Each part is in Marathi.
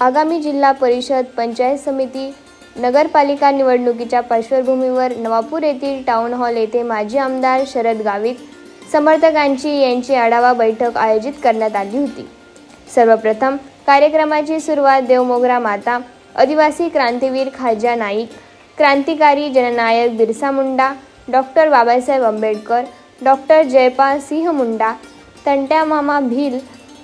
आगामी जिल्हा परिषद, पंचायत समिती, नगरपालिका निवडणुकीच्या पार्श्वभूमीवर नवापूर येथील टाउन हॉल येथे माजी आमदार शरद गावित समर्थकांची यांची आढावा बैठक आयोजित करण्यात आली होती। सर्वप्रथम कार्यक्रमाची सुरुवात देवमोगरा माता, आदिवासी क्रांतीवीर खाजा नाईक, क्रांतिकारी जननायक बिरसा मुंडा, डॉक्टर बाबासाहेब आंबेडकर, डॉक्टर जयपाल सिंह मुंडा, तंट्या मामा भिल,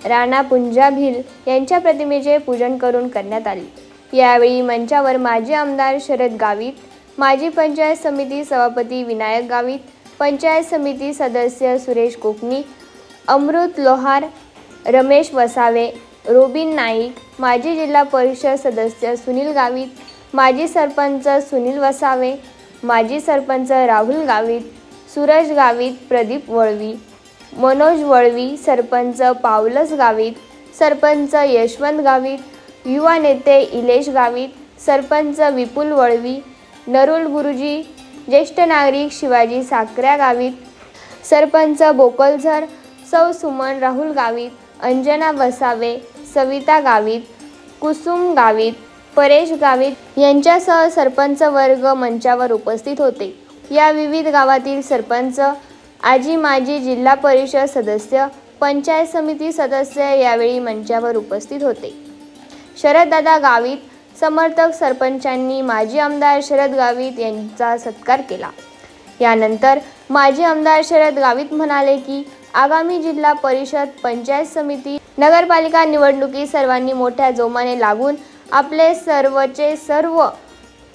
राणा पुंजा भिल यांच्या प्रतिमेचे पूजन करून करण्यात आले। यावेळी मंचावर माजी आमदार शरद गावित, माजी पंचायत समिती सभापती विनायक गावित, पंचायत समिती सदस्य सुरेश कोकणी, अमृत लोहार, रमेश वसावे, रोबिन नाईक, माजी जिल्हा परिषद सदस्य सुनील गावित, माजी सरपंच सुनील वसावे, माजी सरपंच राहुल गावित, सूरज गावित, प्रदीप वळवी, मनोज वळवी, सरपंच पावलस गावित, सरपंच यशवंत गावित, युवा नेते इलेश गावित, सरपंच विपुल वळवी, नरुल गुरुजी, ज्येष्ठ नागरिक शिवाजी साकऱ्या गावित, सरपंच बोकलझर, सौ सुमन राहुल गावित, अंजना वसावे, सविता गावित, कुसुम गावित, परेश गावित यांच्यासह सरपंच वर्ग मंचावर उपस्थित होते। या विविध गावातील सरपंच, आजी माजी जिल्हा परिषद सदस्य, पंचायत समिती सदस्य यावेळी मंचावर उपस्थित होते। शरददादा गावित समर्थक सरपंचांनी माजी आमदार शरद गावित यांचा सत्कार केला। यानंतर माजी आमदार शरद गावित म्हणाले की आगामी जिल्हा परिषद, पंचायत समिती, नगरपालिका निवडणुकी सर्वांनी मोठ्या जोमाने लागून आपले सर्वचे सर्व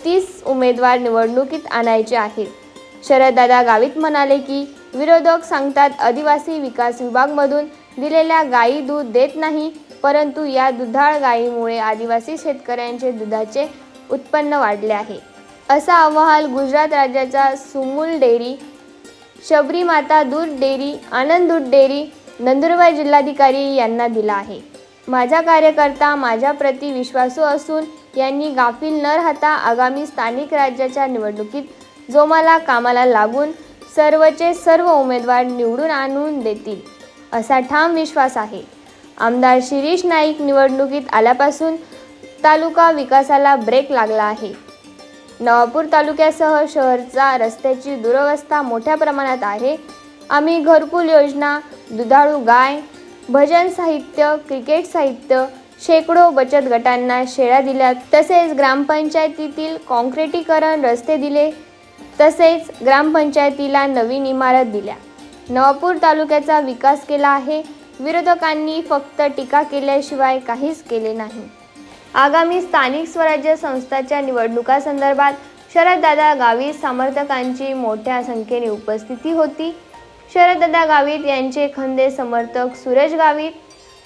30 उमेदवार निवडणुकीत आणायचे आहेत। शरददादा गावित म्हणाले की विरोधक सांगतात आदिवासी विकास विभागामधून दिलेल्या गायी दूध देत नाही, परंतु या दुधाळ गायीमुळे आदिवासी शेतकऱ्यांचे दुधाचे उत्पन्न वाढले आहे, असा अहवाल गुजरात राज्याच्या सुमूल डेअरी, शबरी माता दूध डेअरी, आनंद दूध डेअरी, नंदुरबार जिल्हाधिकारी यांना दिला आहे। माझा कार्यकर्ता माझ्याप्रती विश्वासू असून यांनी गाफील न राहता आगामी स्थानिक राज्याच्या निवडणुकीत जोमाला कामाला लागून सर्वचे सर्व उमेदवार निवडून आणून देतील, असा ठाम विश्वास आहे। आमदार शिरीष नाईक निवडणुकीत आल्यापासून तालुका विकासाला ब्रेक लागला आहे। नवापूर तालुक्यासह शहरचा रस्त्याची दुरवस्था मोठ्या प्रमाणात आहे। आम्ही घरकुल योजना, दुधाळू गाय, भजन साहित्य, क्रिकेट साहित्य, शेकडो बचत गटांना शेळ्या दिल्या, तसेच ग्रामपंचायतीतील काँक्रिटीकरण रस्ते दिले, तसेच ग्रामपंचायतीला नवीन इमारत दिल्या। नवापूर तालुक्याचा विकास केला आहे। विरोधकांनी फक्त टीका केल्याशिवाय काहीच केले नाही। आगामी स्थानिक स्वराज्य संस्थांच्या निवडणुकांसंदर्भात शरददादा गावित समर्थकांची मोठ्या संख्येने उपस्थिती होती। शरददादा गावित यांचे खंदे समर्थक सूरज गावित,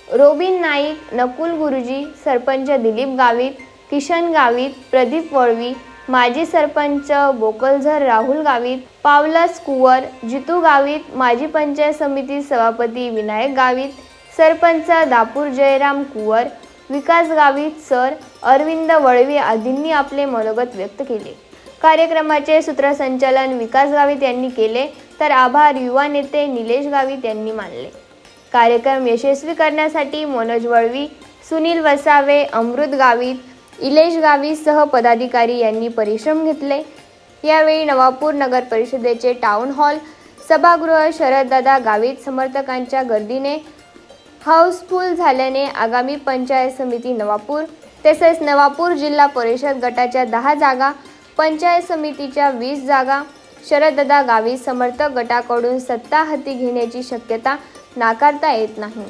रोबिन नाईक, नकुल गुरुजी, सरपंच दिलीप गावित, किशन गावित, प्रदीप वळवी, माजी सरपंच बोकलझर राहुल गावित, पावलस कुवर, जितू गावित, माजी पंचायत समिती सभापती विनायक गावित, सरपंच दापूर जयराम कुवर, विकास गावित सर, अरविंद वळवी आदींनी आपले मनोगत व्यक्त केले। कार्यक्रमाचे सूत्रसंचालन विकास गावित यांनी केले, तर आभार युवा नेते निलेश गावित यांनी मानले। कार्यक्रम यशस्वी करण्यासाठी मनोज वळवी, सुनील वसावे, अमृत गावित, इलेश गावित सह पदाधिकारी यांनी परिश्रम घेतले। यावेळी नवापूर नगर परिषदेचे टाउन हॉल सभागृह शरददादा गावित समर्थकांच्या गर्दीने हाऊसफुल झाल्याने आगामी पंचायत समिती नवापूर तसेच नवापूर जिल्हा परिषद गटाच्या 10 जागा, पंचायत समितीच्या 20 जागा शरददादा गावित समर्थक गटाकडून सत्ता हाती घेण्याची शक्यता नाकारता येत नाही।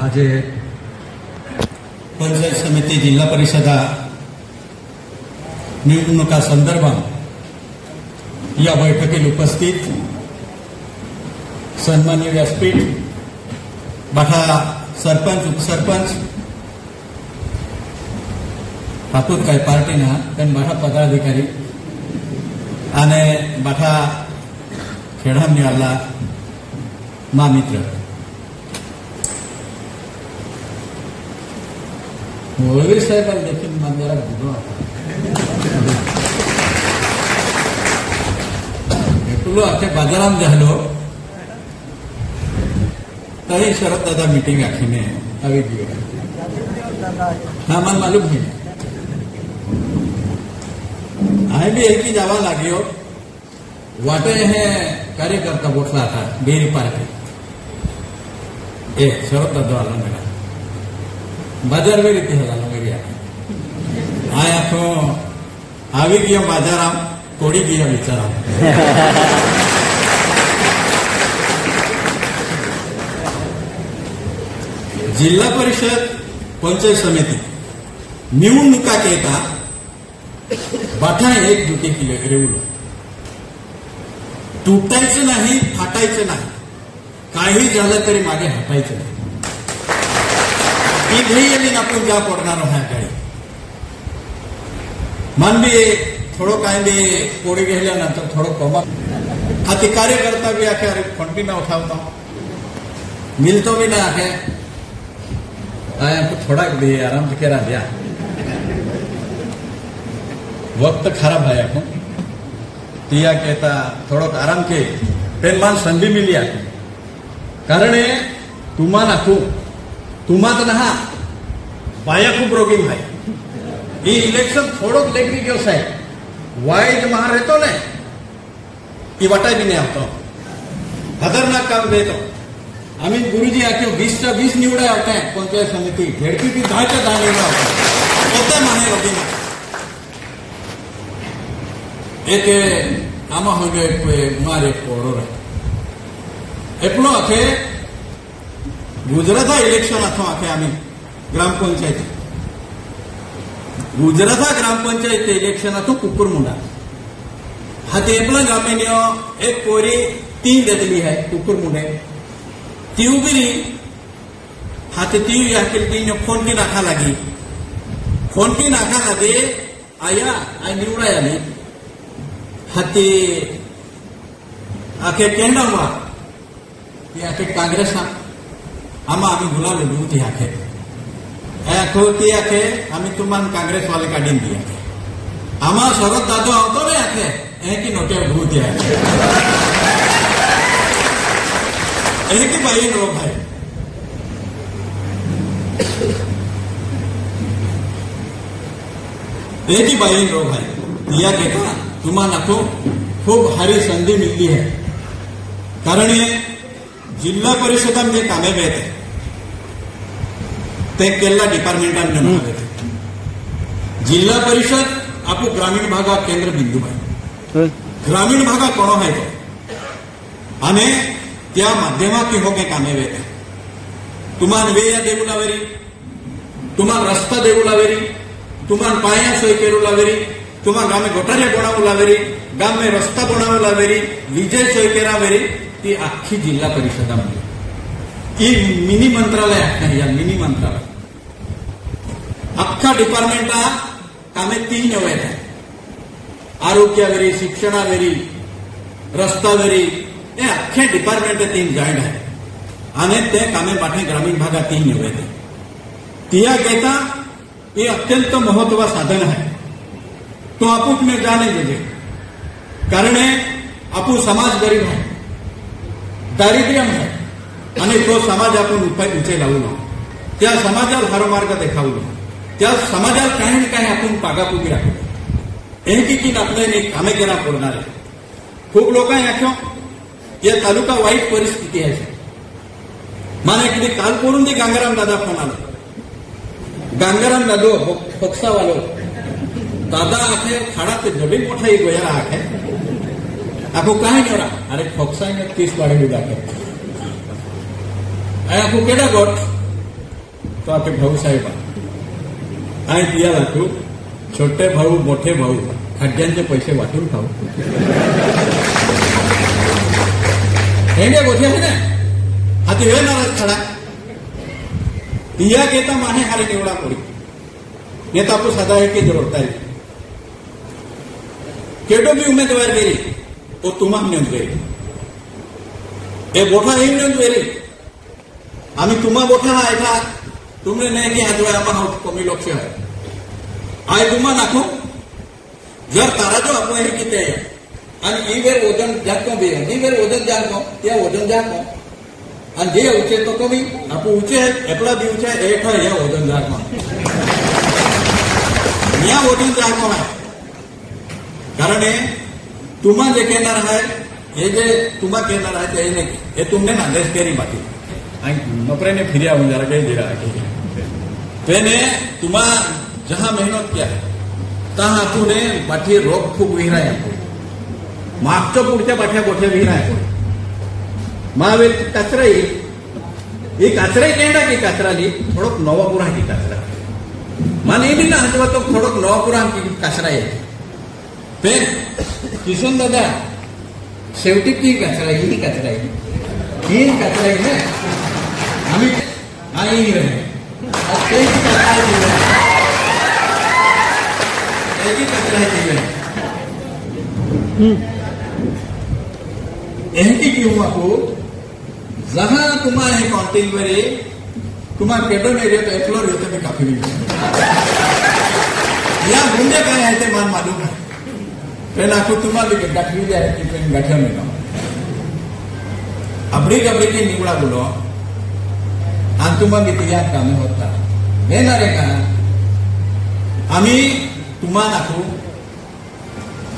आज पंचायत समिती जिल्हा परिषदा निवडणुका संदर्भात या बैठकीत उपस्थित सन्माननीय व्यासपीठ, बाठा सरपंच, उपसरपंच, हातूत काही पार्टी ना पण बाठा पदाधिकारी आणि बाठा खेळामनी आला मा मित्र वळवी साहेबांना देखील मला जरा एपलो आखे बाजाराम जालो तभी शरद दादा मीटिंग आखीने આવી ગયો हाँ मन मालूम है आए भी एक ही जावा लाग्यो वाटे है कार्यकर्ता बोटला था बेरी पार्टी ए शरद दादा वाला मेरा बाजार भी रीति है मेरी आया तो આવી ગયો બાજારામ તોડી ગયા વિચારા जिल्हा परिषद पंचायत समिती निवडणुका केता बाठा एक दुटे किलो रेवलो तुटायचं नाही फाटायचं नाही काही झालं तरी मागे हटायचं नाही ही घरी येली आपण ज्या पडणार ह्या गाडी मन बी थोडं काय बी पोळी गेल्यानंतर थोडं कमा हा ते कार्यकर्ता बी आखे अरे फंड भी ना उठावता मिलतो भी ना आखे हमको थोड़ा भी आराम से करा दिया वक्त खराब है आपको तिया कहता थोड़ा आराम के पेन मान संधि मिली आके कारण तुम्हाला तुम्हात ना बाया खूप रोगी भाई ये इलेक्शन थोड़ो लेकरी क्यों साहेब वाईट महार रहतो ने ये वाटा भी नहीं आता खतरनाक काम देतो आम्ही गुरुजी आखे 20 निवडा होते हैं पंचायत समिती झेडपी की 10 निवडा होता माने रोगी एक आमा हो गए मारे पोरो एपलो आखे गुजरात इलेक्शन अथो आखे आम्ही ग्रामपंचायत गुजरात ग्रामपंचायत इलेक्शन अथो कुकुरमुंडा हा ते एपला गामेनियो एक पोरी 3 देतली है कुकुरमुंडे ती उभी हाथे ती याके तीन फोन की नाखा लगी आया आई निवड़ा आली हाथे आखे केंडा हुआ ये आखे कांग्रेस आमा आम्ही बोलावलेलो ती आखे आखो ती आखे आम्ही तुम्हाला कांग्रेस वाले काढीन दी आखे आमा शरद दादो आवतो ने आखे की नोटे भूती आखे एक ही बाई रोग है एक ही बाई रोग है दिया कहता तुम्हाला तो खूप हारी संधी मिळली है कारण ये जिल्हा परिषदामध्ये कामे बेत ते केला डिपार्टमेंटाने नमवले जिल्हा परिषद आपू ग्रामीण भागात केंद्र बिंदू आहे ग्रामीण भागात कोण आहे तो आणि त्या माध्यमातून हो के कामे वेते तुम्हाला वेया देऊ लावेरी तुम्हाला रस्ता देऊ लावेरी तुम्हाला पाया सोय करू लावेरी तुम्हाला गामे गटारे बनावू लावेरी गाम में रस्ता बनावू लावेरी विजय सोय करावेरी ती अख्खी जिल्हा परिषदामध्ये ही मिनी मंत्रालय आहे या मिनी मंत्रालय अख्खा डिपार्टमेंट कामे 3 आहेत आरोग्यावेरी शिक्षणावेरी रस्तावेरी ये अख्खे डिपार्टमेंट 3 जॉइंट है आणि ते कामे पाठे ग्रामीण भागात 3 निवडले तिया कहता ये अत्यंत महत्वाचं साधन है तो आपूक में जाने दीजिए कारण आपू समाज गरीब है दारिद्र्यम है आणि तो समाज आपण उंचे लावू नो त्या समाजाला हर मार्ग देखावू नो त्या समाजाला काही ना काही आपण पागापुगी राखू की आपल्याने कामे केला पडणार आहे खूप लोक याख्यो या तालुका वाईट परिस्थिती आहे माने किती काल पडून ती गंगाराम दादा फोन आलो गंगाराम दादो फोक्सावालो दादा आखे खाड़ा ते जबी मोठा ही गोया आखे आपको कहीं नहीं हो रहा अरे फोक्सा में 30 बाड़े भी दाखे आपको केड़ा गोट तो आपके भाऊ साहेब आय दिया लागू छोटे भाऊ मोठे भाऊ खड्ड्यांचे पैसे वाटून खाऊ हे गोठे है ना हाती वे नाराज खड़ा दिया कहता माने हारे निवड़ा पड़ी ये तो आपको सदा है कि जरूरत है केटो भी उम्मीदवार गेली वो तुम्हाला नेऊन गेली हे बोठा हे नेऊन गेली आम्ही तुम्हा बोठा हा ऐका तुमने नाही की आज आम्हाला कमी लक्ष आहे आय तुम्हा नाखो जर तारा जो आपण हे किती आहे आणि ई वेर वजन जास्त बी ही वेर वजन जास्त त्या वजन जास्त आणि जे ऊंचे तो कमी आपण ऊंचे आहे एपला बी ऊंचे आहे एक है या वजन जास्त या वजन जास्त आहे कारण तुम्हा जे कहणार आहे हे जे तुम्हा कहणार आहे ते नहीं ये तुमने नांदेश केरी बाकी नौकरी फिरिया हो जरा कहीं दिरा तेने तुम्हा जहां मेहनत किया है तहां आपने बाठी रोग खूप विहिरा आहे मागच्या पुढच्या बाठ्या गोठ्या विहिरा आहे महावीर कचरा येईल ही कचरा केंडा की कचराली थोडक नवापुरा की कचरा माने नहीं ना हजवा तो थोडक नवापुरा की कचरा येते फिर किशन दादा शेवटी ती कचरा ही कचरा आहे तीन कचरा आहे ना आम्ही आई रहे कचरा है एहती क्यों आपको जहां तुम्हारे कॉन्टेल वरे तुम्हारा केडन एरिया तो एक्सप्लोर होते भी काफी या गुंडे काय आहे ते मान मालूम है पेन आपको तुम्हारा भी गाठी जाए कि पेन गाठिया में अबड़ी गबड़ी की निवड़ा बोलो तुम्हा भी तिया काम होता ना रे का आम्ही तुम्हाला दाखवू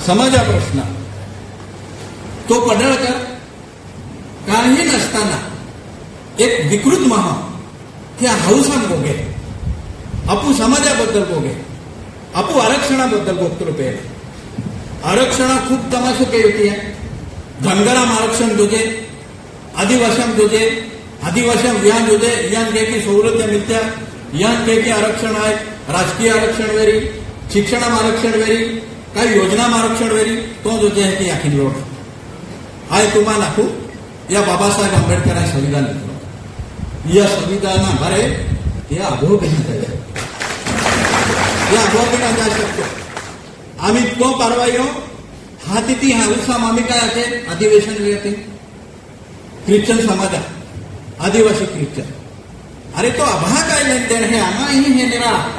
समाजा प्रश्न तो पडळकर काही नसताना एक विकृत महा त्या हौसान बोगे आपू समाजाबद्दल बोगे आपू आरक्षणाबद्दल बोगतो पे आरक्षण खूप तमाशे के होती है धनगराम आरक्षण जोजे आदिवासी जोजे आदिवासी यहाँ जोजे यहाँ के की सवलतें मिलत्या यहाँ के आरक्षण आहे राजकीय आरक्षण वेरी शिक्षण आरक्षण वेरी काही योजना आरक्षण वेरी तो जो है की आखिर लोट आय तुम्हाला नाखू या बाबासाहेब आंबेडकर संविधान लिखलो या संविधान भरे या अभोगना जा शकतो आम्ही तो पारवायो हा तिथी हा उत्साह आम्ही काय आहे अधिवेशन येते ख्रिश्चन समाजा आदिवासी ख्रिश्चन अरे तो अभा काय लेन देन है आम्हा ही हे निरा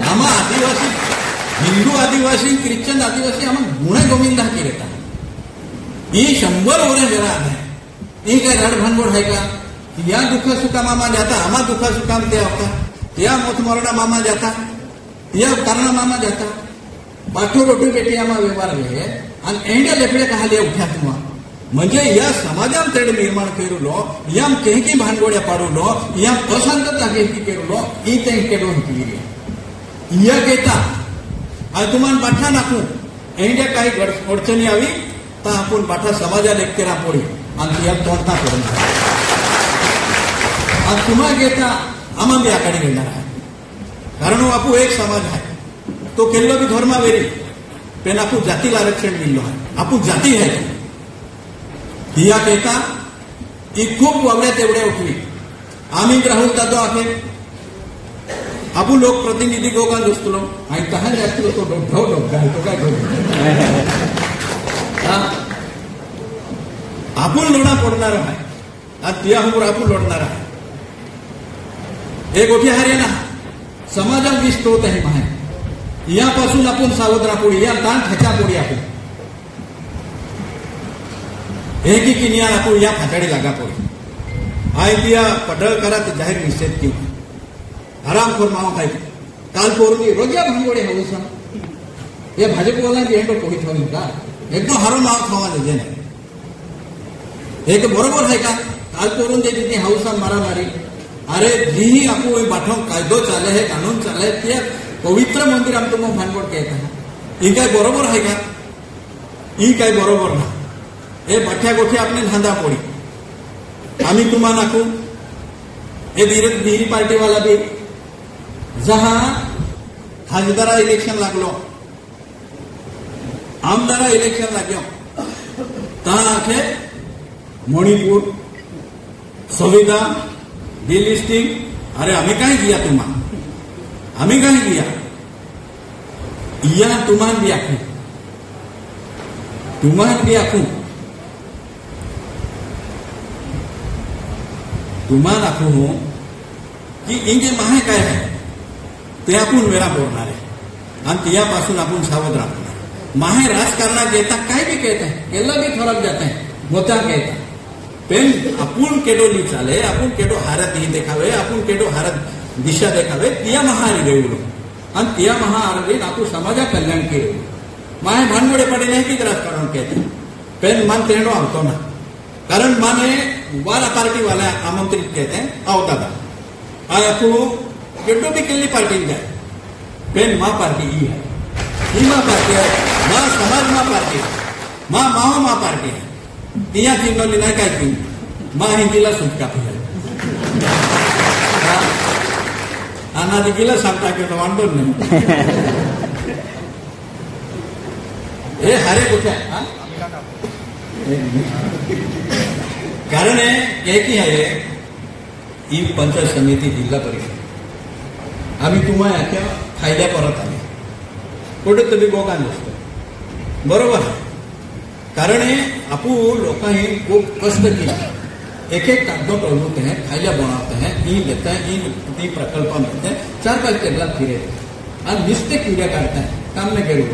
आम्हा आदिवासी हिंदू आदिवासी ख्रिश्चन आदिवासी आम्हा गुणे गोविंदा की रहता ये 100 वर्ष जरा आहे ये काय रडभानगोड आहे का या दुःख सुखा मामा जाता आम्हा दुःख सुखाम ते होता या मोठ मरडा मामा जाता या करणा मामा जाता पाठो रोटी बेटी आम्हा व्यवहार आहे आणि एंड्या लेफडे कहाले उठ्या तुम्हा म्हणजे या समाजात तेड निर्माण केलो याम केही भानगोड्या पाडलो याम अशांतता केही केलो ई ते केडो केली या घेता आज तुम्हाला बाठा नाखू एंड्या काही अडचणी आवी तर आपण बाठा समाजाला एकटेरा पडी आणि या तोडता पडून आज तुम्हा घेता आम्हा बी आकडे घेणार आहे कारण आपू एक समाज आहे तो केल्लो बी धर्मावेरी पण आपू जातीला आरक्षण मिळलो आहे आपू जाती आहे हिया कहता ही खूप वावड्या तेवढ्या उठली आम्ही राहुल दादो आहे आपण लोकप्रतिनिधी गोगान असतो आणि तहान जास्त तो ढव घालतो काय आपण लोणा पडणार आहे आज त्याहून आपण लोटणार आहे एक गोठी हरियाणा समाजात विस्तृत आहे माहे यापासून आपण सावध राहू या ताण ठेचा पोडी आपण एक ही किनियान आपण या फाटाडी लागा पडी आय दिया पडळकरात जाहीर निषेध की आरामखोर मावा खायचे काल पोरगी रोजा भांगोडे हवसा या भाजपवाला की हेंडो पोडी ठेवली का एकदम हरो माव खावा देजे नाही एक बरोबर आहे का काल पोरून दे तिथे हौसा मारामारी अरे जी आपू बाठो कायदो चाले है कानून चाले ते पवित्र मंदिर आमचं मग भानगोड कहता है ही काय बरोबर आहे का ही काय बरोबर ना हे बठ्या गोठे आपले धांदा पोडी आम्ही तुम्हा नाखू हे विहिरी पार्टी वाला भी जहां खासदारा इलेक्शन लागलो आमदारा इलेक्शन लाग्यो तहां आखे मणिपुर संविधान डिलिस्टिंग अरे आम्ही काय किया तुम्हा आम्ही काय किया या तुम्हाला भी आखू तुम्हाला आखू हो की इंगे माहे काय आहे ते आपण वेळा बोलणार आहे आणि त्यापासून आपण सावध राहणार माहे राजकारणात येता काय बी कहता है केला बी फरक जाता है मोता कहता पेन आपूण केडोली चाले आपूण केडो हारत ही देखावे आपूण केडो हारत दिशा देखावे तिया महारी गेवलो आणि तिया महाआरडी आपू समाजा कल्याण केले माहे भानमोडे पडे नाही की राजकारण कहते पेन मान तेणो आवतो ना कारण माने वाला पार्टी वाला आमंत्रित कहते हैं आवता था आज आपू केडो भी केली पार्टी जाए पेन माँ पार्टी ही है ही माँ पार्टी है माँ समाज माँ पार्टी है माँ माओ माँ पार्टी है तिया चिन्ह लिना काय की माँ हिंदीला सुटका है अनादिकीला सांगता की वांडो नाही हे हारे कुठे कारण की आहे ही पंचायत समिती जिल्हा परिषद आम्ही तुम्हाला याच्या फायद्या परत आले कुठे तुम्ही बोगान असतो बरोबर कारण आपू लोकांनी खूप कष्ट केले एक एक कागद टोलते हैं फायदा बनाते हैं इन लेते हैं इन प्रकल्प मिलते हैं 4-5 केरला फिरे आणि निस्ते किड्या काढते हैं काम नाही केलं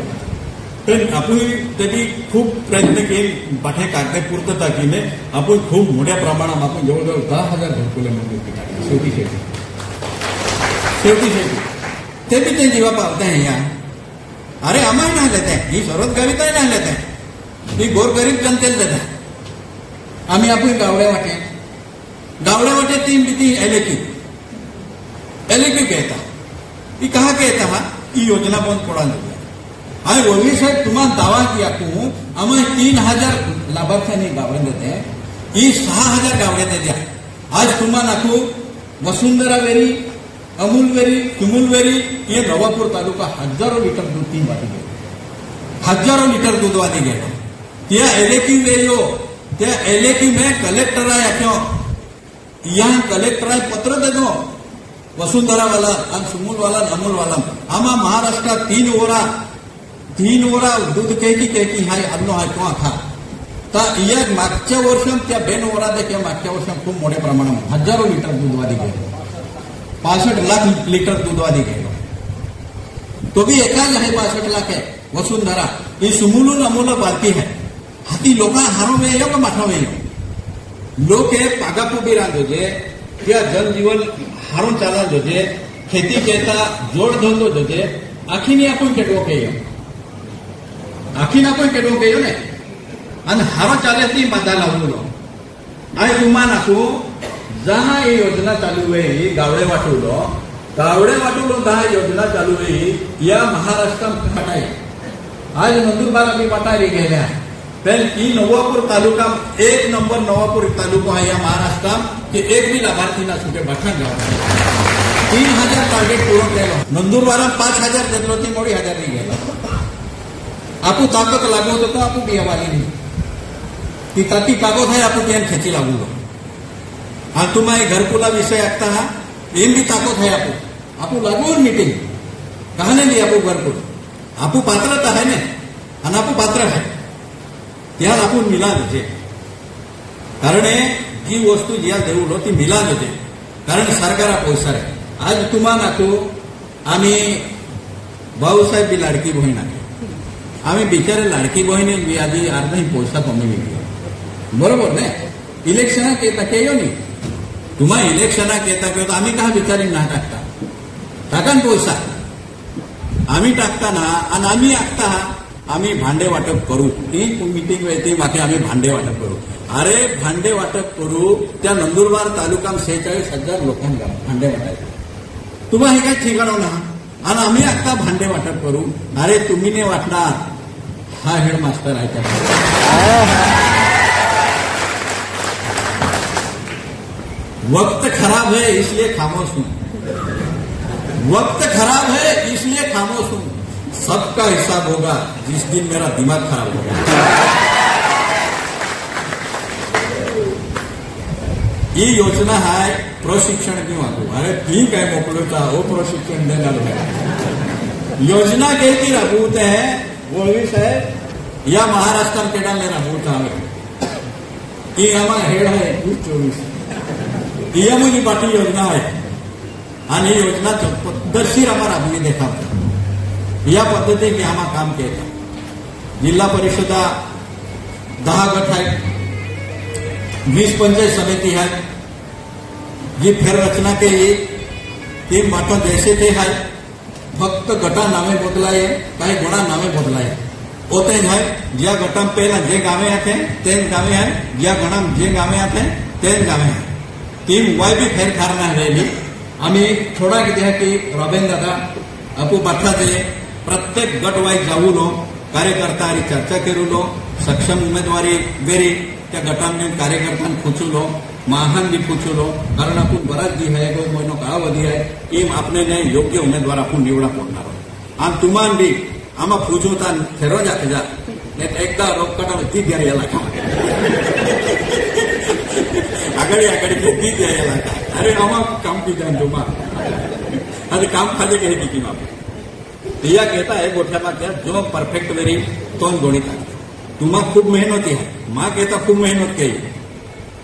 पण आपण त्याची खूप प्रयत्न केले पाठे कागदे पूर्तता केले आपण खूप मोठ्या प्रमाणात आपण जवळजवळ 10,000 घरकुले मंजूर केली शेवटी ते बी ते जीवा पावते हैं या अरे आम्हाला नाही लेते हैं ही सर्वच गाविताही नाही लेते हैं ही गोरगरीब जनतेला देते हैं आम्ही आपण गावड्या वाटे 3 बिती एलेकी कहता ही कहा कहता हा ही योजना बंद पड़ा आणि वरवी साहेब तुम्हाला दावा किया तू आम्हाला 3,000 लाभार्थ्यांनी गावड्या देते हैं ही 6,000 गावड्या देत्या आज तुम्हाला नाखू वसुंधरा वेरी अमूल वेरी तुमुल वेरी ये नवापूर तालुका हजारों लीटर दूध 3 वाटी गए हजारों लीटर दूध वाटी गए त्या एलेकी वेरियो त्या एलेकी में कलेक्टर आया क्यों यहाँ कलेक्टर आए पत्र दे दो वसुंधरा वाला और सुमूल वाला नमूल वाला आमा महाराष्ट्र 3 ओरा दूध केकी हाय अन्नो हाय किंवा खा तर या मागच्या वर्षात त्या बेन ओरा देखील मागच्या वर्षात खूप मोठ्या प्रमाणात हजारों लीटर दूधवादी गेलो 65 लाख लीटर दूधवादी गेलो तो भी एकाच आहे 65 लाख है वसुंधरा ये सुमुलू नमूल बारकी है हाथी लोग हारो में यो का माठा में लोग पागापो भी रांधो जे क्या जल जीवन हारून चाला जोजे खेती कहता जोड़ धंधो जोजे आखीनी आपण केडो केयो ने आणि हारो चाले ती बाधा लावलो आणि तुम्हाला नाकू जहा ही योजना चालू आहे ही गावडे वाटवलो 10 योजना चालू आहे या महाराष्ट्रात पाठाय आज नंदुरबार आम्ही पाठायला गेल्या पण ही नवापूर तालुका 1 नंबर नवापूर तालुका आहे या महाराष्ट्रात की एक भी लाभार्थी ना सुटे बठण गाव 3,000 टार्गेट पूर्ण केलं नंदुरबारात 5,000 देतलो ती मोडी 1,000 नाही गेला आपू ताकद लागवत होतो आपू बियावाली नाही ती ताती कागद आहे आपू त्यान खेची लागलो आणि तुम्हाला घरकुला विषय आखता हा एम भी ताकद है आपू लागून मीटिंग कहा नाही आपू घरकुल आपू पात्रता है ना आणि आपू पात्र है त्यात आपण मिलाद होते कारण जी वस्तू ज्या देऊलो ती मिलाद होते कारण सरकारा पैसा आहे आज तुम्हाला तो आम्ही भाऊसाहेब बी लाडकी बहीण आहे आम्ही बिचारे लाडकी बहीण बी आधी अर्धा पैसा कमी मिळतो बरोबर नाही इलेक्शनाक येता केयो नी तुम्हा इलेक्शनाक येता किंवा आम्ही का बिचारी ना टाकान पैसा आम्ही टाकताना आणि आम्ही आखता आम्ही भांडे वाटप करू ही मीटिंग येते मागे आम्ही भांडे वाटप करू अरे भांडे वाटप करू त्या नंदुरबार तालुक्यात 46,000 लोकांना भांडे वाटायचे तुम्हा हे काय ठिकाणं ना आणि आम्ही आता भांडे वाटप करू अरे तुम्ही नाही वाटणार हा हेड मास्टर आहे त्या वक्त खराब है इसलिए खामोश हूं वक्त खराब है इसलिए खामोश हूं सबका हिसाब होगा जिस दिन मेरा दिमाग खराब होगा ही योजना है प्रशिक्षण क्यों आतो अरे ठीक है मोकळोचा हो प्रशिक्षण देणार है योजना कैसी राबवते हैं वो भी साहेब या महाराष्ट्र केडा में राबवता है ये हमारा हेड है 21-24 ये मुझी पाठी योजना है आणि ही योजना पद्धतशीर आम्हाला राबवी देखा या पद्धतीने आम्हा काम केलं जिल्हा परिषदा 10 गट आहेत, 20 पंचायत समिती आहेत. जी फेररचना केली ती मात्र जैसे ते आहे. फक्त गटा नावे बदलाय, काही गुणा नावे बदलाय होते है. ज्या गटा पहला जे गावे आते तेन गावे है, ज्या गणा जे गावे आते तेन गावे है. ती वाय भी फेरफार नाही राहिली. आम्ही थोडा किती आहे की रॉबिन दादा अपू बाठाचे प्रत्येक गट वाईज जाऊलो कार्यकर्ता आणि चर्चा केलो. सक्षम उमेदवारी वेरी त्या गटांनी कार्यकर्त्यांना खुचलो, महान भी खुचलो. कारण आपण बराच जी आहे 2 महिनो कालावधी आहे की आपल्याने योग्य उमेदवार आपण निवडा पडणार आहोत. आणि तुम्हाला बी आम्हा फुजवता ठरव जाते जा एकदा रोपकटा ती द्यायला का आघाडी ती द्यायला का. अरे आम्हा काम की जाण तुम्हा आणि काम खाली घ्यायची की बाबा या घेता आहे गोठ्या मागच्या जो परफेक्ट वेरी तोन गणित आहे. तुम्हा खूप मेहनती आहे. मा घेता खूप मेहनत केली.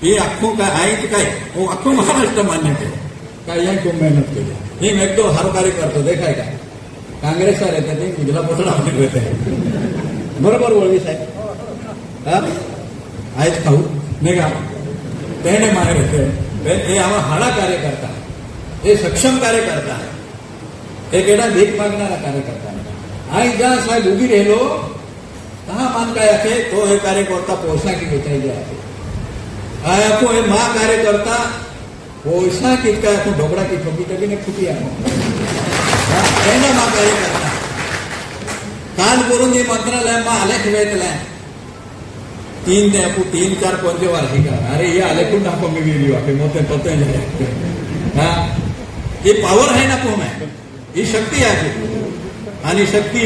ये आखों का आई काय वो आखों महाराष्ट्र मान्य केलं काय या खूप मेहनत केली. हे एक दो हर कार्य करतो देखाय का काँग्रेसला येते ते जिल्हा परिषद येते बरोबर वळवी साहेब आहेच खाऊ नाही का त्याने मागे येते. हे आम्हा हाडा कार्यकर्ता, हे सक्षम कार्यकर्ता, हे केडा भीक मागणारा कार्यकर्ता. आई ज्या साहेब उभी राहिलो कहा मान काय आहे तो हे कार्यकर्ता पोसा की बेचायचे आहे. आपको हे मा कार्यकर्ता पोसा कितका आपण ढोकळा की ठोकी टकी ने फुटी आहे मा कार्यकर्ता काल करून जे मंत्रालय मा आलेख वेतलाय 3-4 पंचवार्षिका. अरे ये आलेखून आपण मी गेली वाटे मोठे पते हा. ही पावर आहे ना कोण आहे, ही शक्ती आहे. आणि शक्ती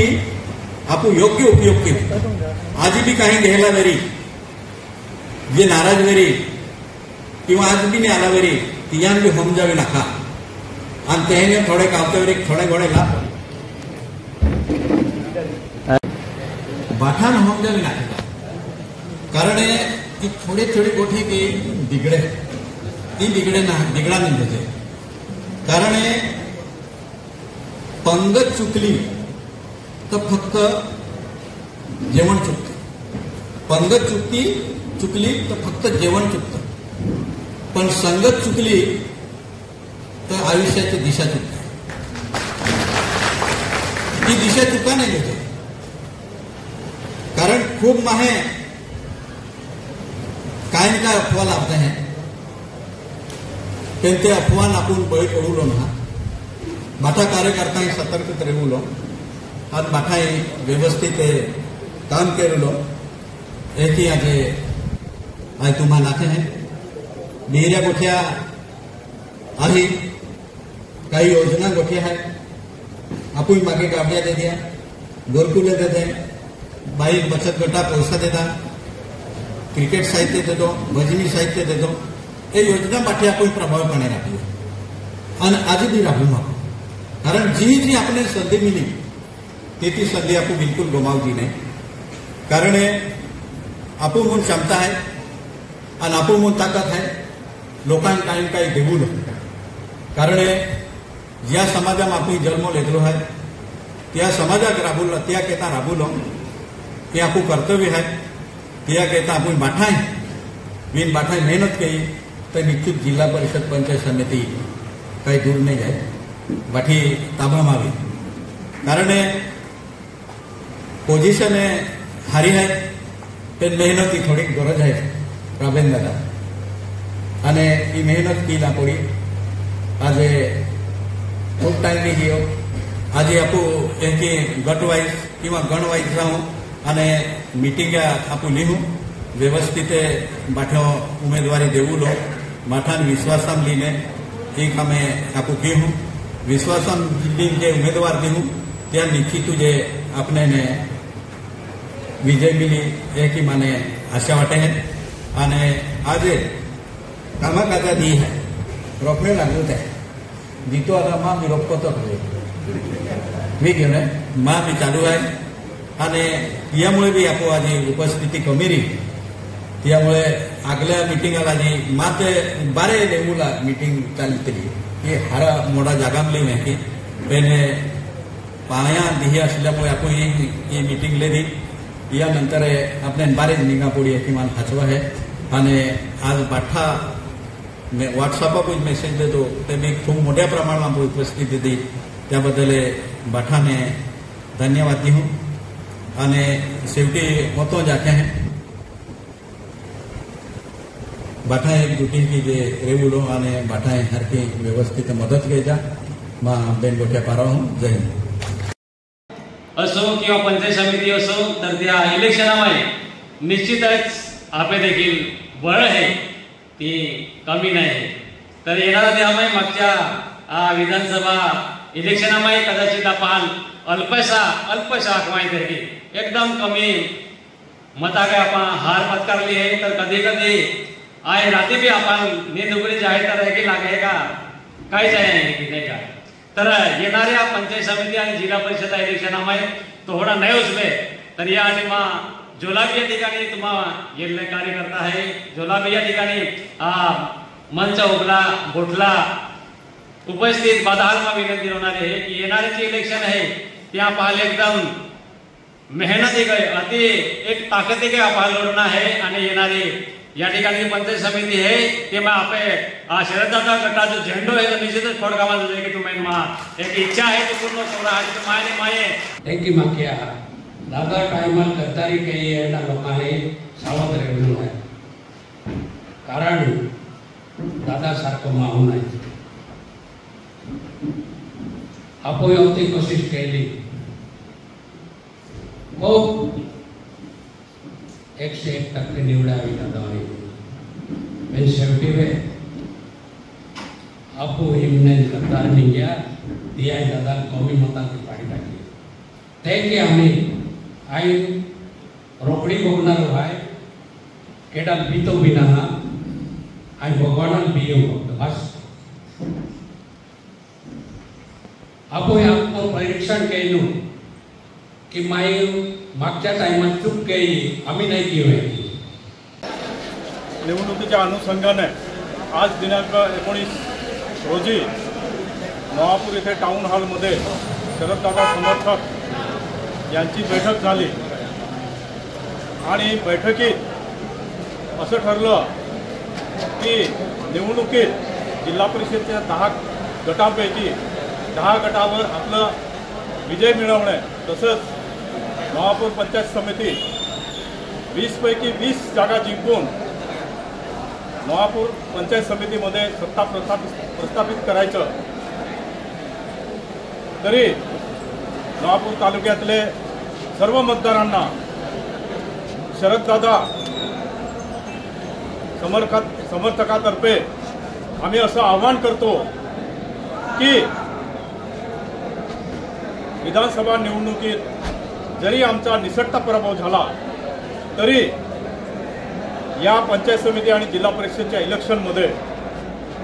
आपण योग्य उपयोग केली. आजी बी काही घ्यायला वेरी जे नाराज वेरी किंवा आज बी नाही आला वेरी तियान बी समजावी नाका. आणि त्याने थोडे कावते वेरी थोडे गोडे लाभ बाठान समजावी नाका. कारण ती थोडे गोठे की बिगडे ती बिगडे ना बिगडा नाही होते. कारण पंगत चुकली तर फक्त जेवण चुकते. पंगत चुकली तर फक्त जेवण चुकतं. पण संगत चुकली तर आयुष्याची दिशा चुकते. ती दिशा चुका नाही होते. कारण खूप माहे काय ना काय अफवा लाभते हैं पण ते अफवा आपण बळी पडूलो ना. बाठा कार्यकर्ता सतर्क रेवलो आणि बाठा व्यवस्थित काम केलो. एक ही आज तुम्हाला नाते हैं डेहऱ्या गोठ्या आहे, काही योजना गोठ्या आहेत. आपण मागे गावड्या दे द्या, गोरकुले देते, बाई बचत गटा पैसा देता, क्रिकेट साहित्य देतो, भजनी साहित्य देतो. हे योजना पाठी आपण प्रभावीपणे राखली आणि आज बी राखू मग. कारण जी आपण संधी मिली ती संधी आपण बिलकुल गमावली नाही. कारण आपण म्हणून क्षमता आहे आणि आपण म्हणून ताकद आहे. लोकांना काही देऊ नको. कारण ज्या समाजात आपण जन्म लेतलो आहे त्या समाजात राबवलं त्या केता राबवलो ते आपण कर्तव्य आहे. त्या केता आपण बाठाय बिन बाठाय मेहनत केली तर निश्चित जिल्हा परिषद पंचायत समिती काही दूर नाही आहे. बाठी ताबा मावी. कारण पोझिशन हारी आहे पण मेहनती थोडी गरज आहे राबेन दादा. आणि ही मेहनत केला पडी आज खूप टाइम बी घेऊ. आज आपण एक गट वाईज किंवा गण वाईज जाऊ आणि मिटिंगा आपण लिहू व्यवस्थित बाठो उमेदवारी देऊ लो. बाठान विश्वासाम लिहिणे एक आम्ही आपण घेऊ. विश्वासाम जे उमेदवार देऊ त्या निश्चित जे आपने विजय मिली एक ही माने आशा वाटे हैं. आणि आज कामाकाजा दी है रोपणे लागत आहे जितो आता मा मी रोपतो मी घेऊन मा मी चालू आहे. आणि यामुळे बी आपण आज उपस्थिती कमी रही. त्यामुळे आगल्या मिटिंगाला जी मात 12 लेवूला मिटिंग चालतली ही हारा मोठा जागामली नाही पण पाया दिही असल्यामुळे आपण ही मिटिंग लेली या नंतर आपल्या बारीक निगा पडी किमान हाचवा है आणि आज बाठा व्हॉट्सअपावर मेसेज देतो ते मी खूप मोठ्या प्रमाणात उपस्थिती दी त्याबद्दल बाठाने धन्यवाद दी हूँ आणि शेवटी मतो जाके हैं बाठा एक जुटी की जे रेवुडो आणि बाठा हर की व्यवस्थित मदत घ्यायचा मां बेन गोठ्या पारा हूँ जय हिंद असो किंवा पंचायत समिती असो तर त्या इलेक्शनामुळे निश्चितच आपले देखील बळ आहे ती कमी नाही तर येणारा त्यामुळे मागच्या विधानसभा इलेक्शनामुळे कदाचित आपण अल्पशा माहिती आहे एकदम कमी मता काय आपण हार पत्कारली आहे तर कधी कधी आहे रात्री भी आपण नींदुगडी जाहीर करायला की लागे का काहीच आहे की नाही का तर येणाऱ्या पंचायत समिती आणि जिल्हा परिषद इलेक्शनामुळे थोडा नाही उचले तर या जोलाबी या ठिकाणी तुम्हाला येल्ले कार्यकर्ता आहे जोलाबी या ठिकाणी मंच उगला बोटला उपस्थित बदालमा विनंती होणार आहे की येणारे जे इलेक्शन आहे त्या पाहाल एकदम मेहनती गए अति एक ताकती के आपण लढणं आहे आणि येणारी या ठिकाणी पंचायत समिती है ते मैं आपे शरददादा गटा जो झेंडो है तो निश्चितच खोडगावात जाईल की तुम्ही एक इच्छा आहे ती पूर्ण करा आणि मायने माये थैंक यू माकिया दादा टाइमल गद्दारी कही है ना लोकांनी सावध रहून आहे कारण दादा सारखं माहू नाही आपण होती कोशिश केली खूप 101% निवडावी दादाने पण शेवटी वे आपू हिमने गद्दार निघ्या दिया दादा कमी मतांची पाडी टाकली ते की आम्ही आई रोकडी बघणार आहे केडा बीतो बिना आई भगवान बियो बस आपू आपण परीक्षण केलं की माई मागच्या टाइमात चूक केली आम्ही नाही केली निवडणुकीच्या अनुषंगाने आज दिनांक 19 रोजी नवापूर येथे टाउन हॉलमध्ये शरददादा समर्थक यांची बैठक झाली आणि बैठकीत असं ठरलं की निवडणुकीत जिल्हा परिषदेच्या 10 गटांपैकी 10 गटावर आपलं विजय मिळवणे तसंच नवापूर पंचायत समिती 20 पैकी 20 जागा जिंकून नवापूर पंचायत समितीमध्ये सत्ता प्रस्थापित करायचं तरी नवापूर तालुक्यातले सर्व मतदारांना शरददादा समर्थकातर्फे आम्ही असं आवाहन करतो की विधानसभा निवडणुकीत जरी आमचा निसटता पराभव झाला तरी या पंचायत समिती आणि जिल्हा परिषदेच्या इलेक्शनमध्ये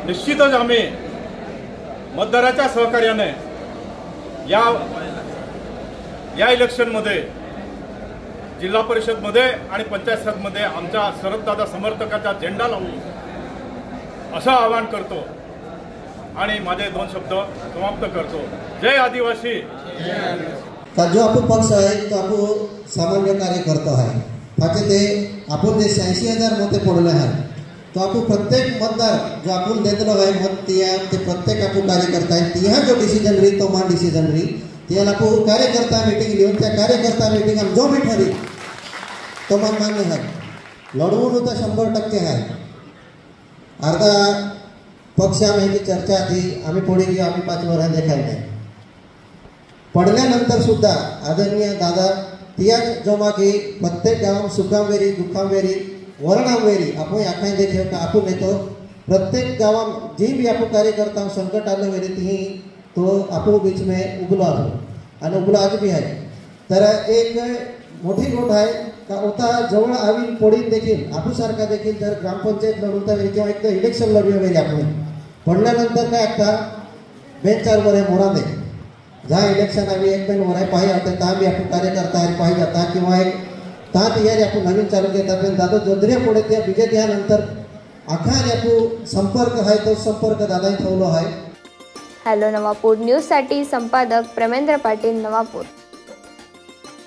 निश्चितच आम्ही मतदाराच्या सहकार्याने या इलेक्शनमध्ये जिल्हा परिषदमध्ये आणि पंचायत समितीमध्ये आमच्या शरददादा समर्थकाचा झेंडा लावू असं आवाहन करतो आणि माझे 2 शब्द समाप्त करतो. जय आदिवासी. का जो आपको पक्ष है तो आपको सामान्य कार्यकर्ता है फाचे ते आपण जे 86,000 मते पडले हैं तो आपको प्रत्येक मतदार जो आपण देतलो है मत ते प्रत्येक आपको कार्यकर्ता है तिहा जो डिसीजन रही तो मान डिसीजन रही तिहा आपको कार्यकर्ता मीटिंग लिहून त्या कार्यकर्ता मीटिंग हम जो भी ठरी तो मन मान्य है लढवून तो 100% है अर्धा पक्ष आम्ही चर्चा थी आम्ही पुढे गेलो आम्ही 5 वर्ष देखायला नाही पडल्यानंतर सुद्धा आदरणीय दादा तियाच जमा की प्रत्येक गाव सुखांवेरी दुखांवेरी वरणांवेरी आपण आखाय देखे का आपण येतो प्रत्येक गावात जी भी आपण कार्यकर्ता संकट आलं वेरी ती तो आपण बीच में उगलो आणि उगलो आज भी आहे तर एक मोठी गोष्ट आहे का होता जवळ आवी पडीत देखील आपण सारखा देखील जर ग्रामपंचायत लढवता वेळी किंवा एकदा इलेक्शन लढवे वेळी आपण पडल्यानंतर काय आता 2-4 वर्ष मोरा दे जहाँ इलेक्शन अभी एक दिन हो रहा है पाही आते ता भी आपको कार्यकर्ता है पाही जाता किंवा एक ता तयारी आपण नवीन चालू घेता पण दादा जोदरे पुढे त्या विजय त्यानंतर आखा आपको संपर्क आहे तो संपर्क दादा ठेवलो आहे. हॅलो नवापूर न्यूजसाठी संपादक प्रमेंद्र पाटील नवापूर.